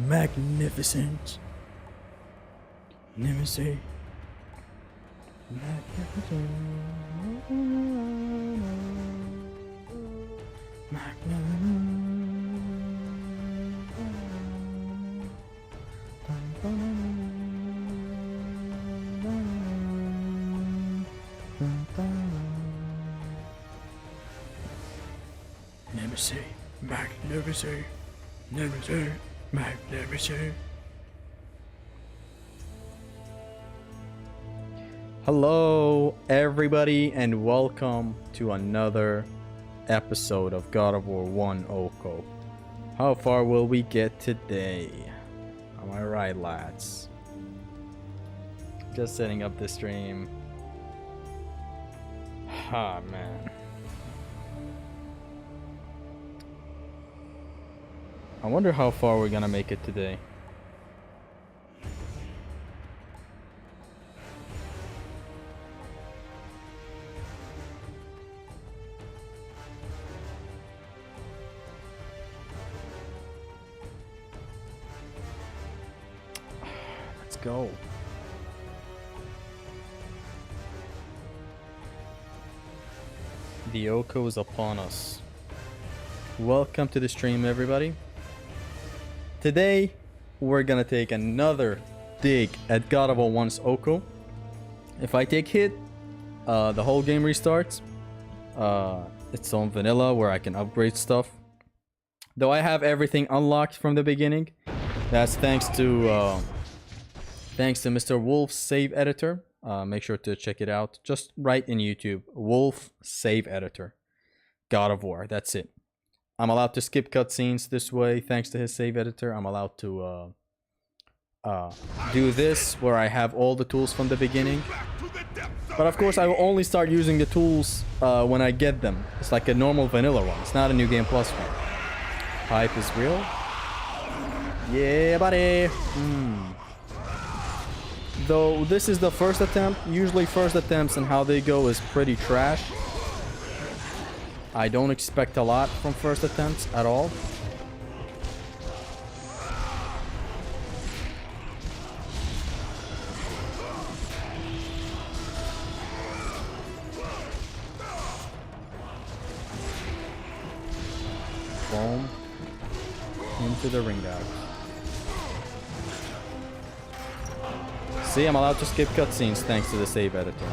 magnificent. Never say magnificent. Never say magnificent. Never say magnificent. Hello, everybody, and welcome to another episode of God of War 1 OHKO. How far will we get today? Am I right, lads? Just setting up the stream. Ah, man. I wonder how far we're gonna make it today. Let's go. The OHKO is upon us. Welcome to the stream, everybody. Today, we're gonna take another dig at God of War 1's OHKO. If I take hit, the whole game restarts. It's on vanilla where I can upgrade stuff. Though I have everything unlocked from the beginning. That's thanks to Mr. Wolf's save editor. Make sure to check it out. Just write in YouTube, Wolf Save Editor. God of War, that's it. I'm allowed to skip cutscenes this way thanks to his save editor. I'm allowed to do this where I have all the tools from the beginning. But of course I will only start using the tools when I get them. It's like a normal vanilla one. It's not a New Game Plus one. Hype is real. Yeah, buddy. Though this is the first attempt. Usually first attempts and how they go is pretty trash. I don't expect a lot from first attempts at all. Boom. Into the ring out. See, I'm allowed to skip cutscenes thanks to the save editor.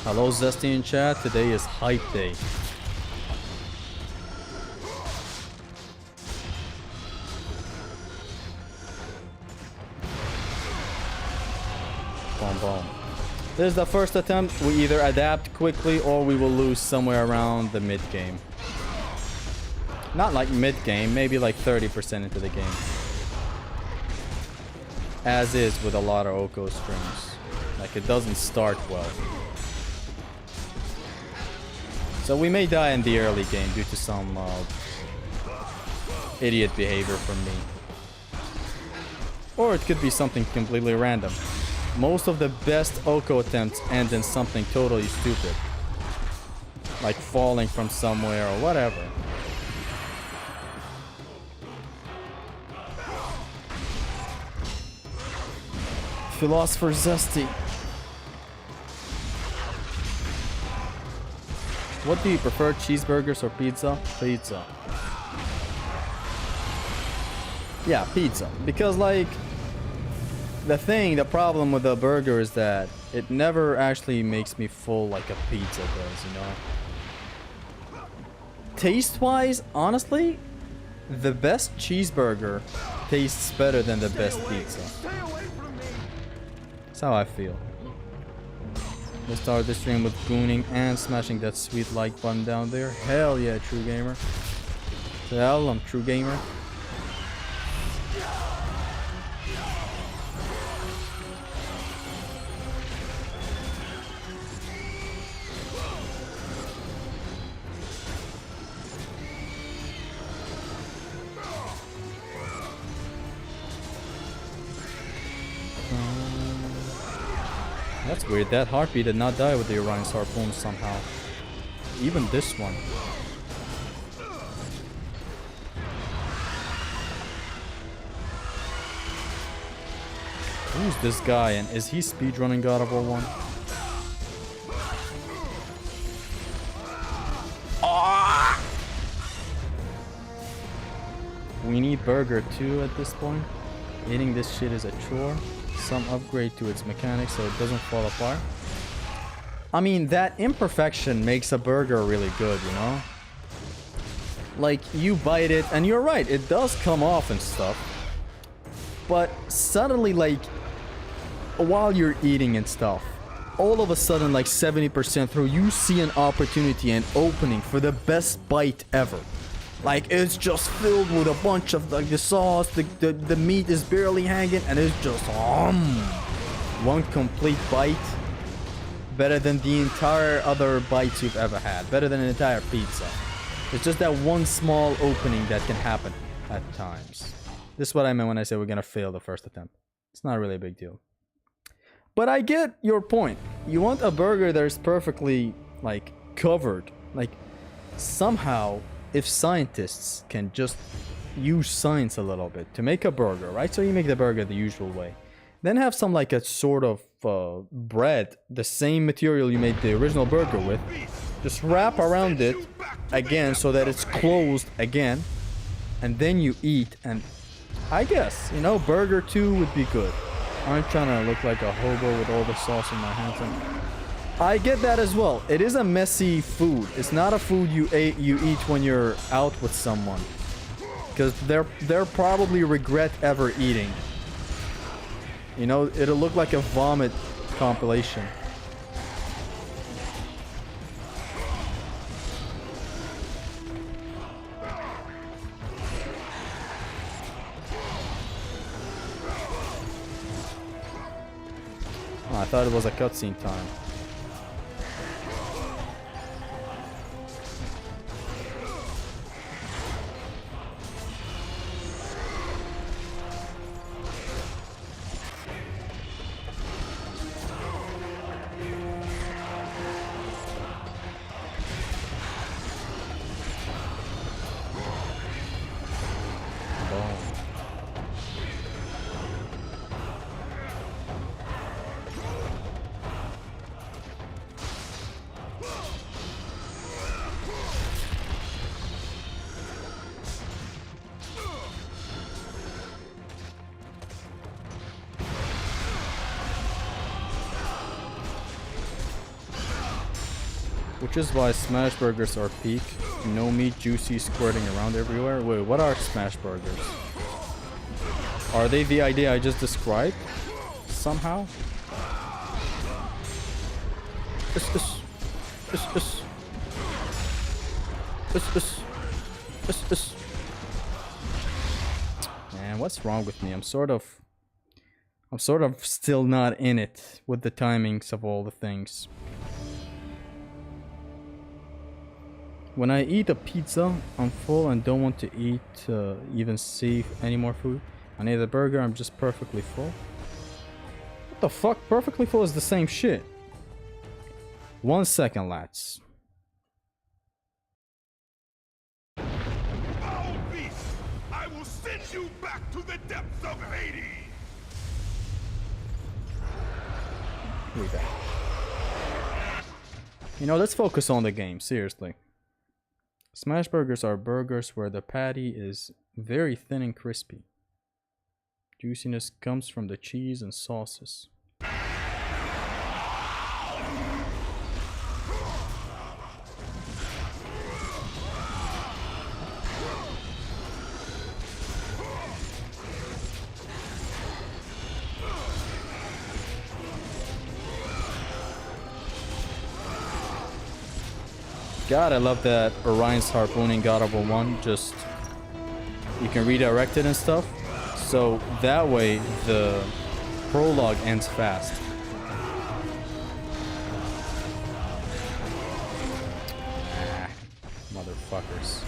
Hello Zesty in chat, today is hype day. Boom, boom. This is the first attempt. We either adapt quickly or we will lose somewhere around the mid game. Not like mid game, maybe like 30% into the game. As is with a lot of OHKO streams. Like it doesn't start well. So we may die in the early game due to some idiot behavior from me. Or it could be something completely random. Most of the best OHKO attempts end in something totally stupid. Like falling from somewhere or whatever. Philosopher Zesty. What do you prefer, cheeseburgers or pizza? Pizza. Yeah, pizza. Because like, the problem with the burger is that it never actually makes me full like a pizza does, you know? Taste-wise, honestly, the best cheeseburger tastes better than the best pizza. That's how I feel. Let's start the stream with gooning and smashing that sweet like button down there. Hell yeah, true gamer. Hell, I'm true gamer. That's weird. That harpy did not die with the Orion's harpoon somehow. Even this one. Who's this guy, and is he speedrunning God of War 1? Ah! We need Burger 2 at this point. Eating this shit is a chore. Some upgrade to its mechanics so it doesn't fall apart. I mean, that imperfection makes a burger really good, you know? Like, you bite it, and you're right, it does come off and stuff. But suddenly, like, while you're eating and stuff, all of a sudden, like 70% through, you see an opportunity and opening for the best bite ever. Like, it's just filled with a bunch of like the sauce, the meat is barely hanging, and it's just one complete bite. Better than the entire other bites you've ever had. Better than an entire pizza. It's just that one small opening that can happen at times. This is what I meant when I said we're gonna fail the first attempt. It's not really a big deal. But I get your point. You want a burger that is perfectly, like, covered. Like, somehow, if scientists can just use science a little bit to make a burger, right? So you make the burger the usual way. Then have some, like, a sort of bread, the same material you made the original burger with. Just wrap around it again so that it's closed again. And then you eat, and I guess, you know, Burger 2 would be good. I'm trying to look like a hobo with all the sauce in my hands. And I get that as well. It is a messy food. It's not a food you eat when you're out with someone, because they'll probably regret ever eating. You know, it'll look like a vomit compilation. Oh, I thought it was a cutscene time. Which is why smash burgers are peak. No meat, juicy, squirting around everywhere. Wait, what are smash burgers? Are they the idea I just described? Somehow? Man, what's wrong with me? I'm sort of still not in it with the timings of all the things. When I eat a pizza, I'm full and don't want to eat, even see any more food. On either burger, I'm just perfectly full. What the fuck? Perfectly full is the same shit. 1 second, lads. Foul beast! I will send you back to the depths of Hades! Here we go. You know, let's focus on the game, seriously. Smash burgers are burgers where the patty is very thin and crispy. Juiciness comes from the cheese and sauces. God, I love that Orion's harpoon in God of War 1. Just, you can redirect it and stuff. So that way the prologue ends fast. Ah, motherfuckers.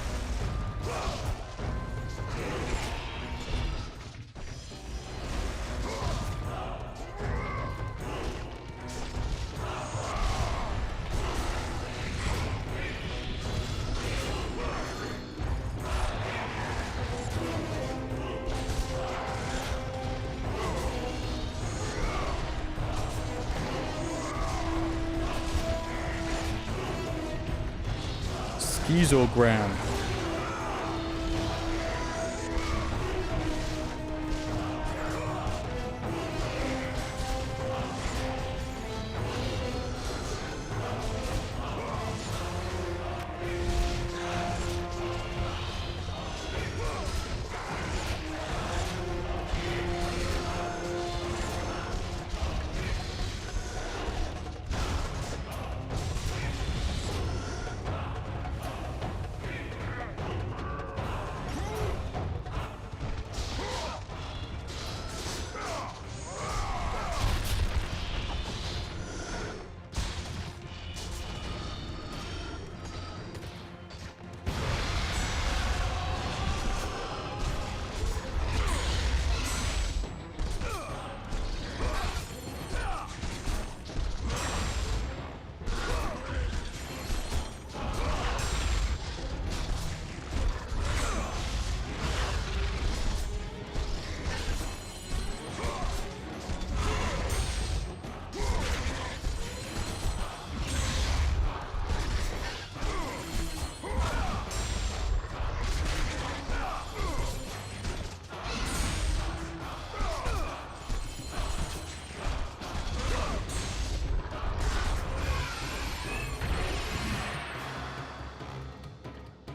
schizogram.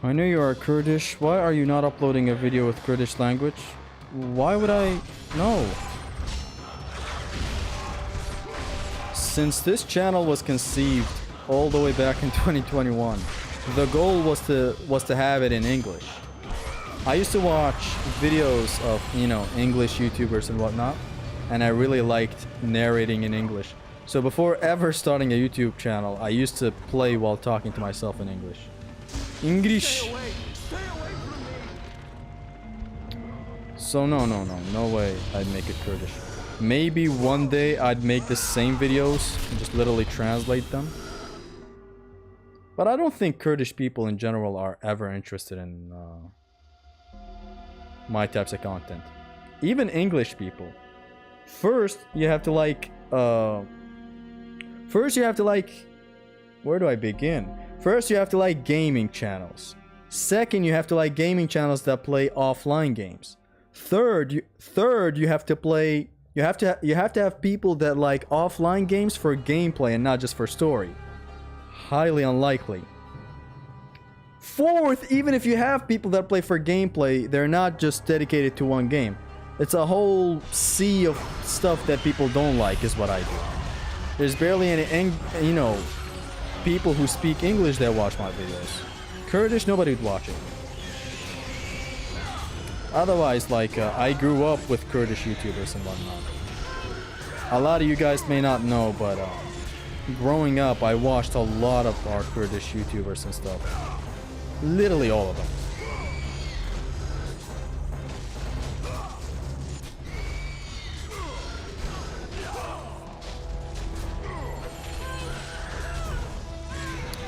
I know you are Kurdish. Why are you not uploading a video with Kurdish language? Why would I? No. Since this channel was conceived all the way back in 2021, the goal was to have it in English. I used to watch videos of, you know, English YouTubers and whatnot, and I really liked narrating in English. So before ever starting a YouTube channel, I used to play while talking to myself in English. English. Stay away from me. So no way I'd make it Kurdish. Maybe one day I'd make the same videos and just literally translate them. But I don't think Kurdish people in general are ever interested in my types of content. Even English people. First, you have to like... Where do I begin? First, you have to like gaming channels. Second, you have to like gaming channels that play offline games. Third, you have to play... You have to have people that like offline games for gameplay and not just for story. Highly unlikely. Fourth, even if you have people that play for gameplay, they're not just dedicated to one game. It's a whole sea of stuff that people don't like, is what I do. There's barely any, you know, people who speak English that watch my videos. Kurdish, nobody would watch it. Otherwise, like, I grew up with Kurdish YouTubers and whatnot. A lot of you guys may not know, but growing up, I watched a lot of our Kurdish YouTubers and stuff. Literally all of them.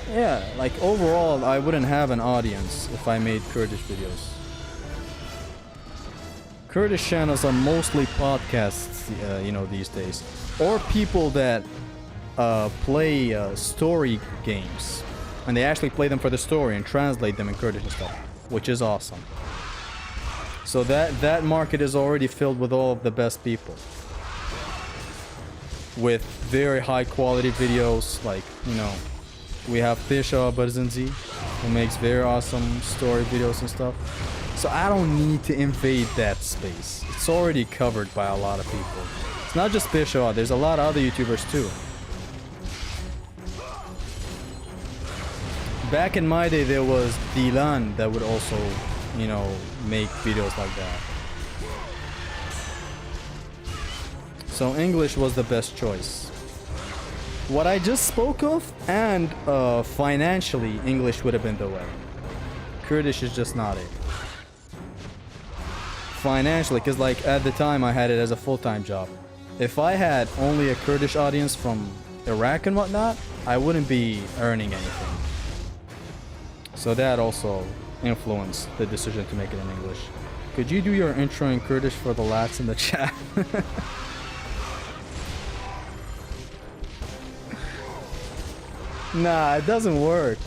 Yeah, like overall, I wouldn't have an audience if I made Kurdish videos. Kurdish channels are mostly podcasts, you know, these days. Or people that play story games. And they actually play them for the story and translate them in Kurdish and stuff. Which is awesome. So that market is already filled with all of the best people. With very high quality videos, like, you know, we have buggy, who makes very awesome story videos and stuff. So I don't need to invade that space. It's already covered by a lot of people. It's not just buggy, there's a lot of other YouTubers too. Back in my day, there was Dilan that would also, you know, make videos like that. So English was the best choice. What I just spoke of, and financially, English would have been the way. Kurdish is just not it. Financially, because like at the time I had it as a full-time job. If I had only a Kurdish audience from Iraq and whatnot, I wouldn't be earning anything. So that also influenced the decision to make it in English. Could you do your intro in Kurdish for the lads in the chat? Nah, it doesn't work.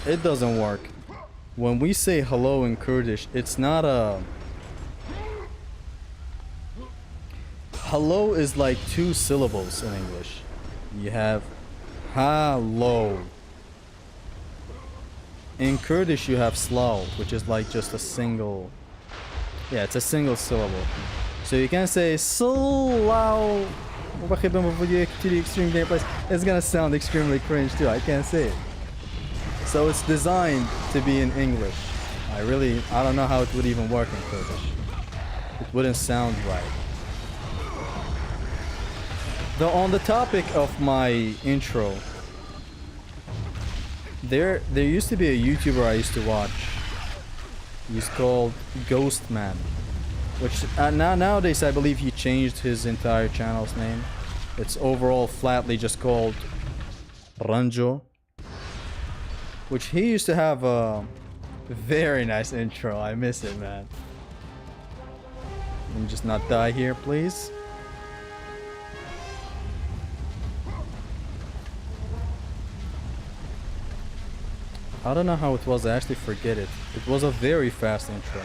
it doesn't work. When we say hello in Kurdish, it's not a... Hello is like 2 syllables in English. You have hello. In Kurdish you have slav, which is like just a single... Yeah, it's a single syllable. So you can say slav. It's gonna sound extremely cringe too, I can't say it. So it's designed to be in English. I don't know how it would even work in Kurdish. It wouldn't sound right. Though on the topic of my intro, there used to be a YouTuber I used to watch. He's called Ghostman, which nowadays I believe he changed his entire channel's name. It's overall flatly just called Ranjo, which he used to have a very nice intro. I miss it, man. Let me just not die here, please. I don't know how it was, I actually forget it. It was a very fast intro.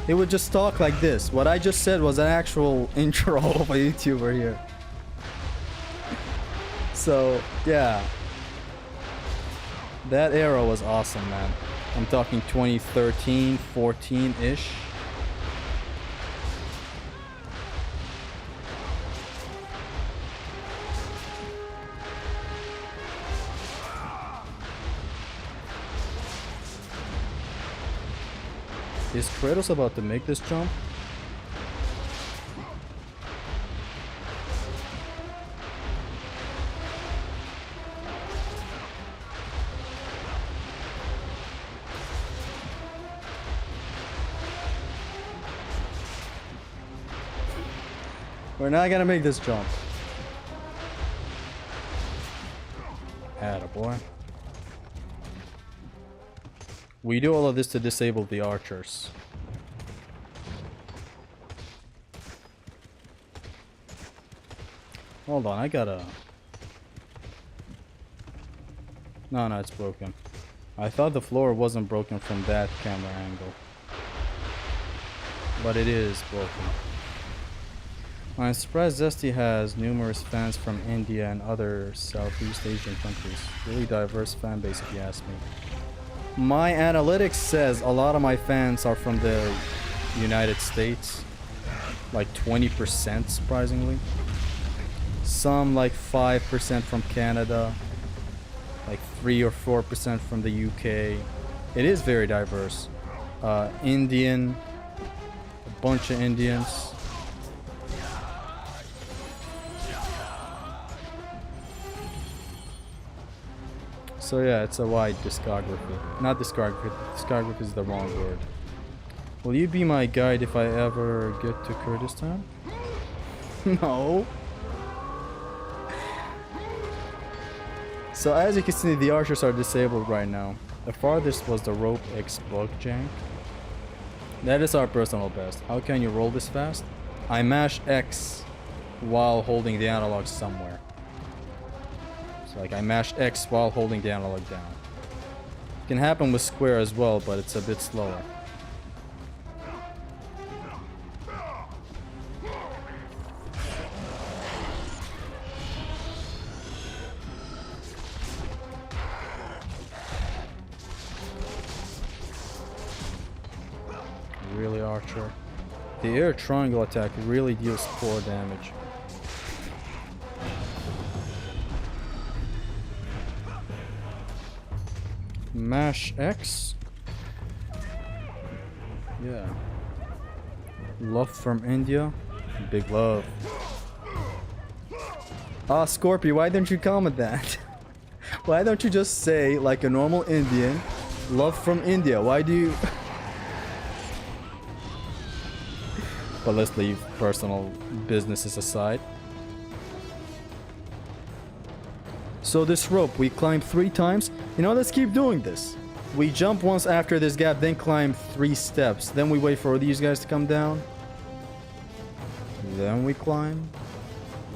He would just talk like this. What I just said was an actual intro of a YouTuber here. So, yeah. That era was awesome, man. I'm talking 2013, 14-ish. Is Kratos about to make this jump? We're not gonna make this jump. Attaboy. We do all of this to disable the archers. Hold on, I gotta... No, it's broken. I thought the floor wasn't broken from that camera angle. But it is broken. I'm surprised Zesty has numerous fans from India and other Southeast Asian countries. Really diverse fan base if you ask me. My analytics says a lot of my fans are from the United States. Like 20%, surprisingly. Some like 5% from Canada. Like 3 or 4% from the UK. It is very diverse. Indian. A bunch of Indians. So yeah, it's a wide discography. Not discography. Discography is the wrong word. Will you be my guide if I ever get to Kurdistan? No. So as you can see, the archers are disabled right now. The farthest was the rope X bug jank. That is our personal best. How can you roll this fast? I mash X while holding the analog somewhere. Like I mash X while holding the analog down. It can happen with square as well, but it's a bit slower. Really, Archer? The air triangle attack really deals poor damage. Mash X. Yeah. Love from India. Big love. Ah, Scorpio, why don't you comment that? Why don't you just say, like a normal Indian, love from India? Why do you... But let's leave personal businesses aside. So this rope, we climb 3 times. You know, let's keep doing this. We jump once after this gap, then climb 3 steps. Then we wait for these guys to come down. Then we climb.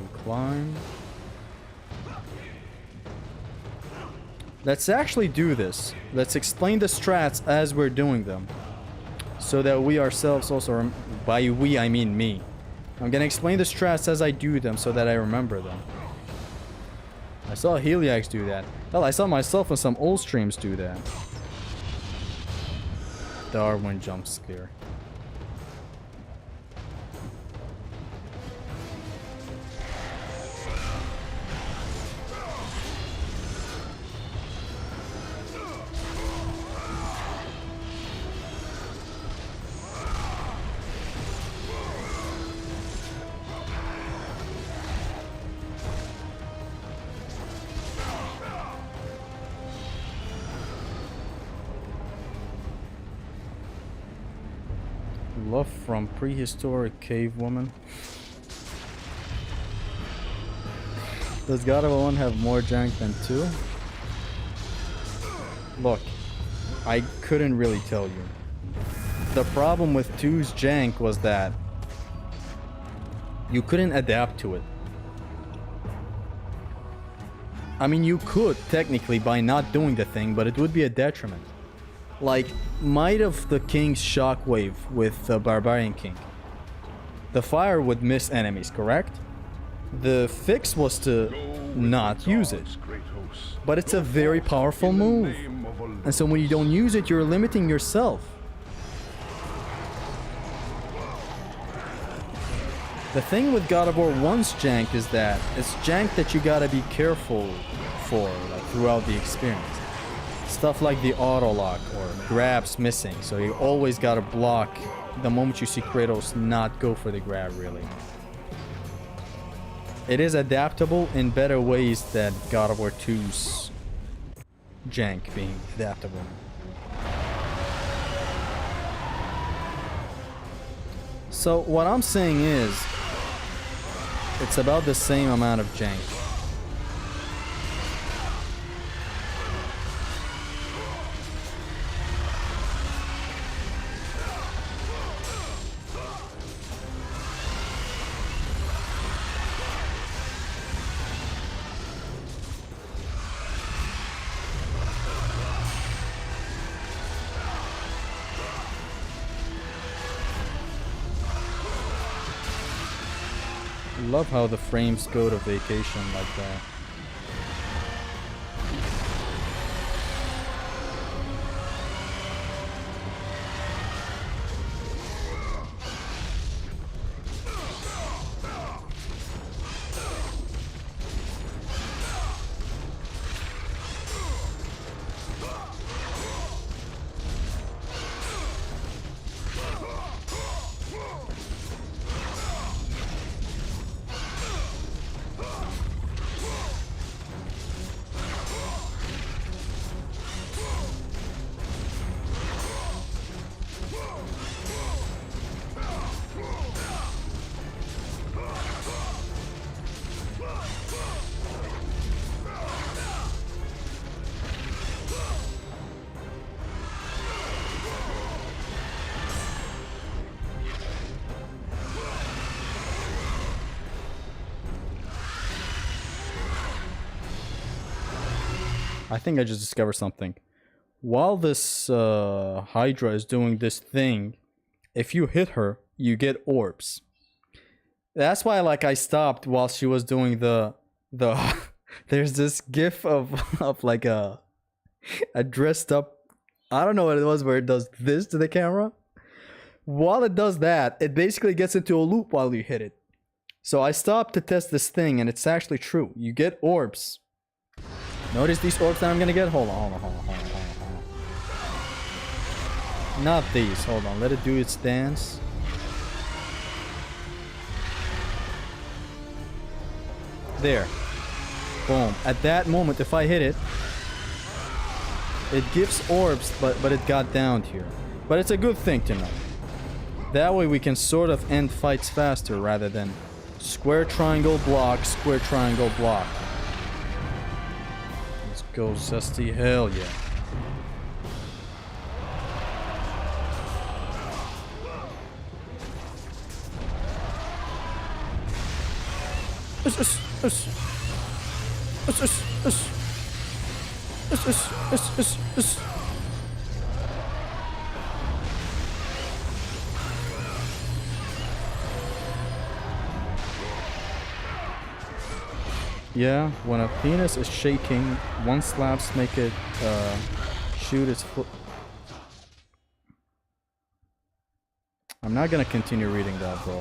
We climb. Let's actually do this. Let's explain the strats as we're doing them. So that we ourselves also... By we, I mean me. I'm gonna explain the strats as I do them so that I remember them. I saw Heliax do that. Hell, I saw myself on some old streams do that. Darwin jump scare. Love from prehistoric cave woman. Does God of War 1 have more jank than 2? Look, I couldn't really tell you. The problem with 2's jank was that you couldn't adapt to it. I mean, you could technically by not doing the thing, but it would be a detriment. Like, Might of the King's Shockwave with the Barbarian King. The fire would miss enemies, correct? The fix was to not use it. But it's a very powerful move. And so when you don't use it, you're limiting yourself. The thing with God of War 1's jank is that it's jank that you gotta be careful for, like, throughout the experience. Stuff like the auto lock or grabs missing, so you always gotta block the moment you see Kratos not go for the grab, really. It is adaptable in better ways than God of War 2's jank being adaptable. So what I'm saying is, it's about the same amount of jank. Love how the frames go to vacation like that. I think I just discovered something. While this Hydra is doing this thing, if you hit her, you get orbs. That's why, like, I stopped while she was doing the there's this gif of like a dressed up, I don't know what it was, where it does this to the camera. While it does that, it basically gets into a loop while you hit it. So I stopped to test this thing, and it's actually true. You get orbs. Notice these orbs that I'm gonna get? Hold on. Not these. Hold on. Let it do its dance. There. Boom. At that moment, if I hit it, it gives orbs, but it got downed here. But it's a good thing to know. That way we can sort of end fights faster rather than square triangle block, square triangle block. Let's go, Zesty. Hell yeah. Yeah, when a penis is shaking, one slaps make it shoot its foot. I'm not gonna continue reading that, bro.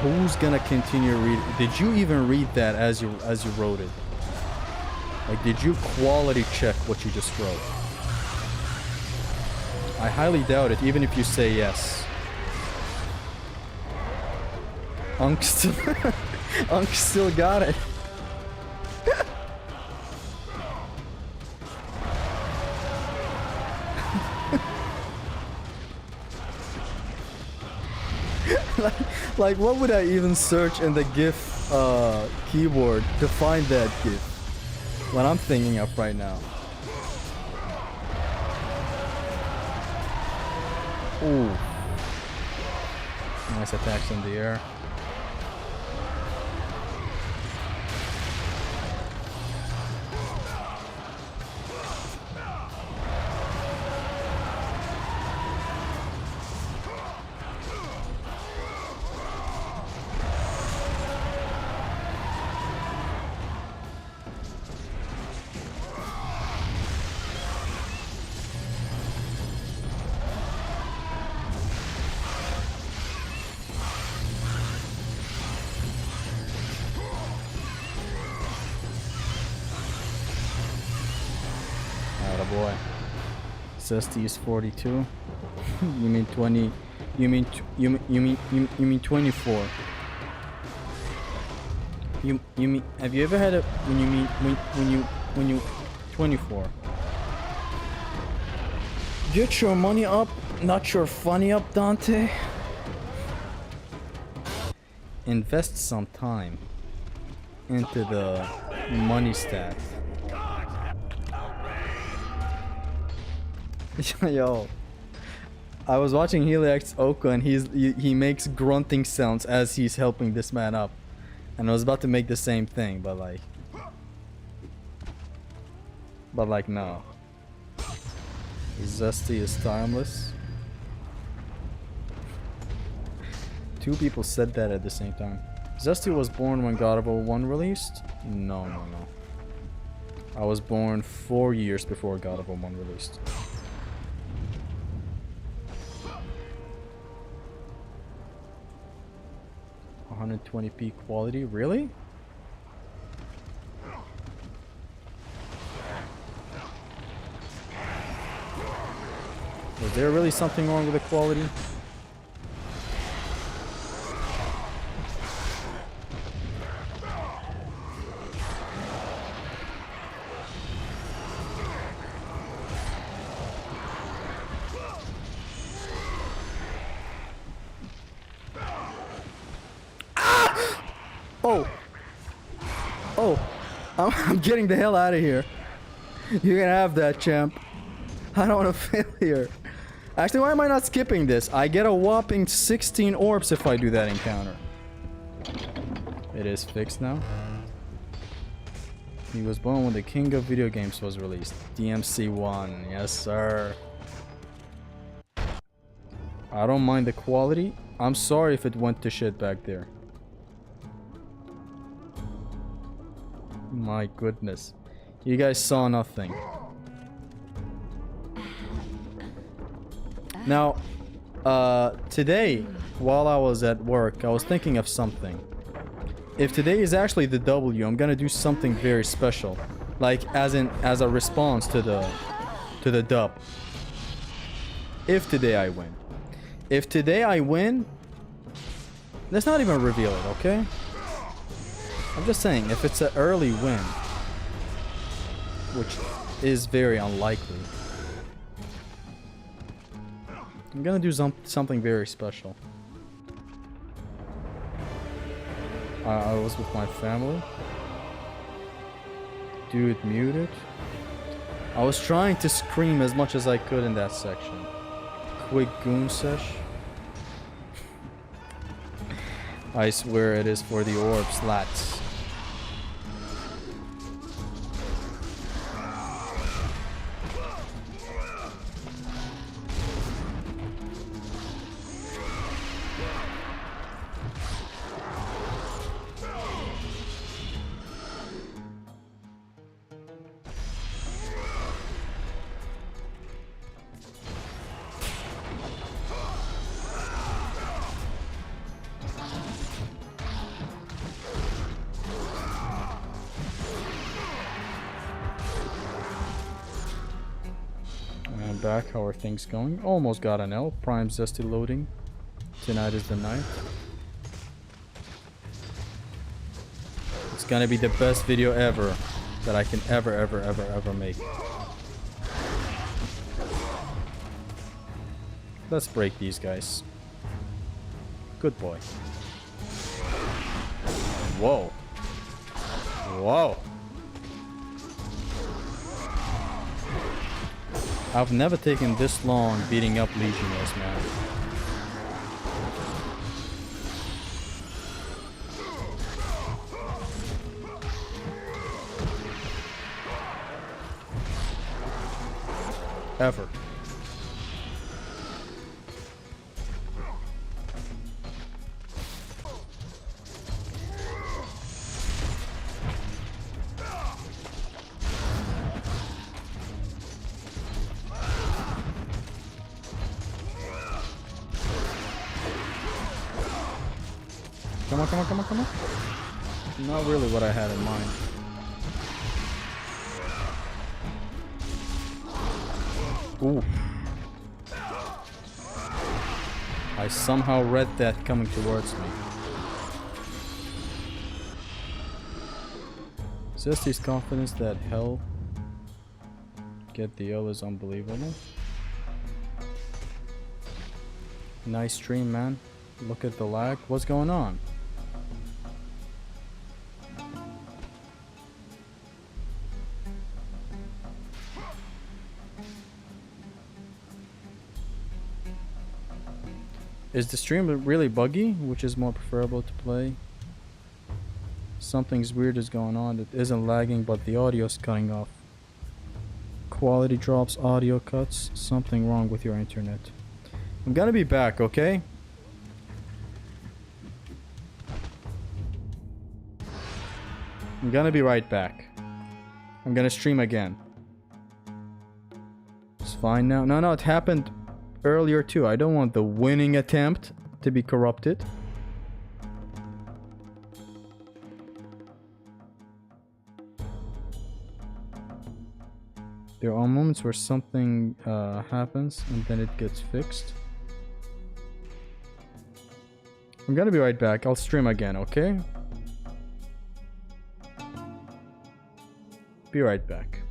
Who's gonna continue reading? Did you even read that as you wrote it? Like, did you quality check what you just wrote? I highly doubt it, even if you say yes. Unk still, Unk still got it. like, what would I even search in the GIF keyboard to find that GIF? What I'm thinking of right now. Ooh. Nice attacks in the air. Boy. Zesty is 42. You mean 20? You mean 24? You mean? Have you ever had a when you 24? Get your money up, not your funny up, Dante. Invest some time into the money stat. Yo, I was watching Heliax OHKO and he makes grunting sounds as he's helping this man up, and I was about to make the same thing, but like no. Zesty is timeless. Two people said that at the same time. Zesty was born when God of War 1 released? No. I was born 4 years before God of War 1 released. 120p quality, really? Was there really something wrong with the quality? I'm getting the hell out of here. You can have that, champ. I don't want to fail here. Actually, why am I not skipping this? I get a whopping 16 orbs if I do that encounter. It is fixed now. He was born when the King of Video Games was released. DMC1, yes sir. I don't mind the quality. I'm sorry if it went to shit back there. My goodness. You guys saw nothing. Now, today, while I was at work, I was thinking of something. If today is actually the W, I'm gonna do something very special. Like, as a response to the dub. If today I win. If today I win, let's not even reveal it, okay? I'm just saying, if it's an early win, which is very unlikely, I'm gonna do something very special. I was with my family. Dude, muted. I was trying to scream as much as I could in that section. Quick goon sesh. I swear it is for the orbs, lats. I'm back. How are things going? Almost got an L. Prime's just still loading. Tonight is the night. It's gonna be the best video ever that I can ever make. Let's break these guys. Good boy. Whoa. Whoa. I've never taken this long beating up Legionnaires, man. Ever. Come on, come on, come on, come on. Not really what I had in mind. Ooh. I somehow read that coming towards me. Zesty's confidence that hell get the L is unbelievable. Nice stream, man. Look at the lag. What's going on? Is the stream really buggy, which is more preferable to play? Something's weird is going on. It isn't lagging, but the audio's cutting off. Quality drops, audio cuts. Something wrong with your internet. I'm gonna be back, okay? I'm gonna be right back. I'm gonna stream again. It's fine now. No, it happened earlier too. I don't want the winning attempt to be corrupted. There are moments where something happens and then it gets fixed. I'm gonna be right back. I'll stream again, okay? Be right back.